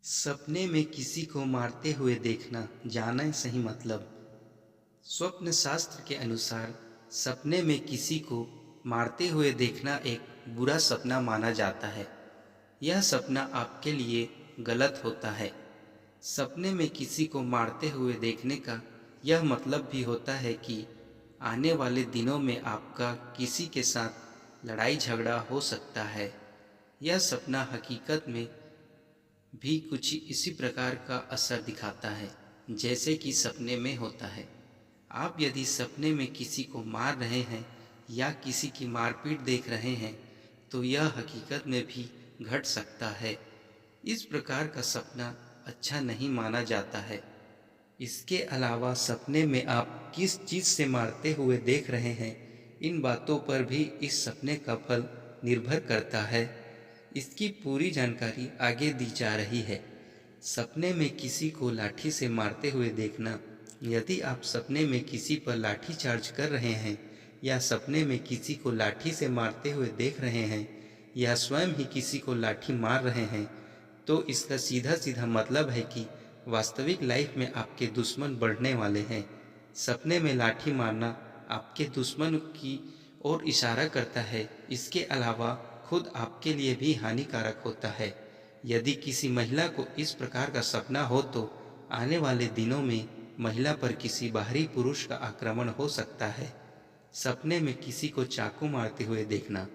सपने में किसी को मारते हुए देखना जाने सही मतलब। स्वप्न शास्त्र के अनुसार सपने में किसी को मारते हुए देखना एक बुरा सपना माना जाता है। यह सपना आपके लिए गलत होता है। सपने में किसी को मारते हुए देखने का यह मतलब भी होता है कि आने वाले दिनों में आपका किसी के साथ लड़ाई झगड़ा हो सकता है। यह सपना हकीकत में भी कुछ इसी प्रकार का असर दिखाता है जैसे कि सपने में होता है। आप यदि सपने में किसी को मार रहे हैं या किसी की मारपीट देख रहे हैं तो यह हकीकत में भी घट सकता है। इस प्रकार का सपना अच्छा नहीं माना जाता है। इसके अलावा सपने में आप किस चीज़ से मारते हुए देख रहे हैं, इन बातों पर भी इस सपने का फल निर्भर करता है। इसकी पूरी जानकारी आगे दी जा रही है। सपने में किसी को लाठी से मारते हुए देखना। यदि आप सपने में किसी पर लाठी चार्ज कर रहे हैं या सपने में किसी को लाठी से मारते हुए देख रहे हैं या स्वयं ही किसी को लाठी मार रहे हैं तो इसका सीधा सीधा मतलब है कि वास्तविक लाइफ में आपके दुश्मन बढ़ने वाले हैं। सपने में लाठी मारना आपके दुश्मन की ओर इशारा करता है। इसके अलावा खुद आपके लिए भी हानिकारक होता है। यदि किसी महिला को इस प्रकार का सपना हो तो आने वाले दिनों में महिला पर किसी बाहरी पुरुष का आक्रमण हो सकता है। सपने में किसी को चाकू मारते हुए देखना।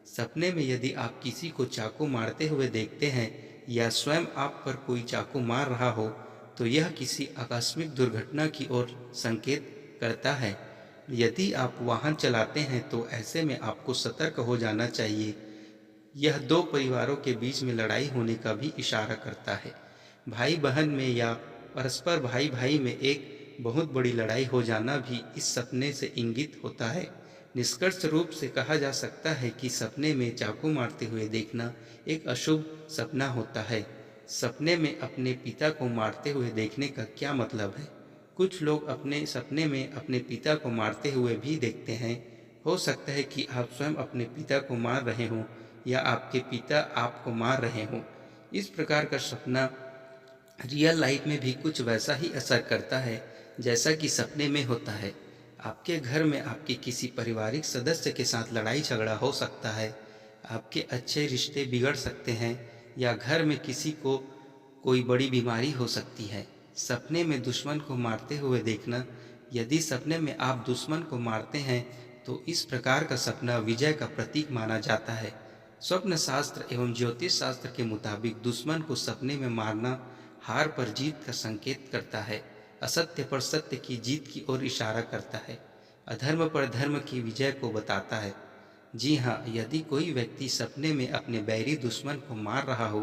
सपने में यदि आप किसी को चाकू मारते हुए देखते हैं या स्वयं आप पर कोई चाकू मार रहा हो तो यह किसी आकस्मिक दुर्घटना की ओर संकेत करता है। यदि आप वाहन चलाते हैं तो ऐसे में आपको सतर्क हो जाना चाहिए। यह दो परिवारों के बीच में लड़ाई होने का भी इशारा करता है। भाई बहन में या परस्पर भाई भाई में एक बहुत बड़ी लड़ाई हो जाना भी इस सपने से इंगित होता है। निष्कर्ष रूप से कहा जा सकता है कि सपने में चाकू मारते हुए देखना एक अशुभ सपना होता है। सपने में अपने पिता को मारते हुए देखने का क्या मतलब है? कुछ लोग अपने सपने में अपने पिता को मारते हुए भी देखते हैं। हो सकता है कि आप स्वयं अपने पिता को मार रहे हों या आपके पिता आपको मार रहे हों। इस प्रकार का सपना रियल लाइफ में भी कुछ वैसा ही असर करता है जैसा कि सपने में होता है। आपके घर में आपके किसी पारिवारिक सदस्य के साथ लड़ाई झगड़ा हो सकता है। आपके अच्छे रिश्ते बिगड़ सकते हैं या घर में किसी को कोई बड़ी बीमारी हो सकती है। सपने में दुश्मन को मारते हुए देखना। यदि सपने में आप दुश्मन को मारते हैं तो इस प्रकार का सपना विजय का प्रतीक माना जाता है। स्वप्न शास्त्र एवं ज्योतिष शास्त्र के मुताबिक दुश्मन को सपने में मारना हार पर जीत का संकेत करता है। असत्य पर सत्य की जीत की ओर इशारा करता है। अधर्म पर धर्म की विजय को बताता है। जी हाँ, यदि कोई व्यक्ति सपने में अपने बैरी दुश्मन को मार रहा हो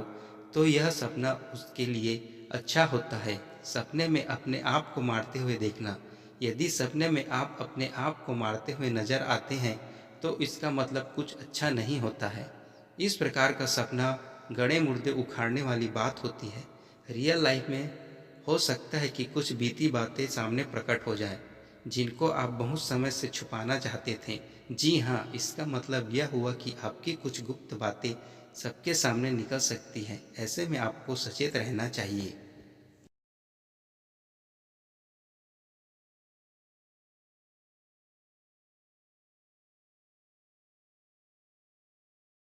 तो यह सपना उसके लिए अच्छा होता है। सपने में अपने आप को मारते हुए देखना। यदि सपने में आप अपने आप को मारते हुए नजर आते हैं तो इसका मतलब कुछ अच्छा नहीं होता है। इस प्रकार का सपना गड़े मुर्दे उखाड़ने वाली बात होती है। रियल लाइफ में हो सकता है कि कुछ बीती बातें सामने प्रकट हो जाएं, जिनको आप बहुत समय से छुपाना चाहते थे। जी हाँ, इसका मतलब यह हुआ कि आपकी कुछ गुप्त बातें सबके सामने निकल सकती हैं। ऐसे में आपको सचेत रहना चाहिए।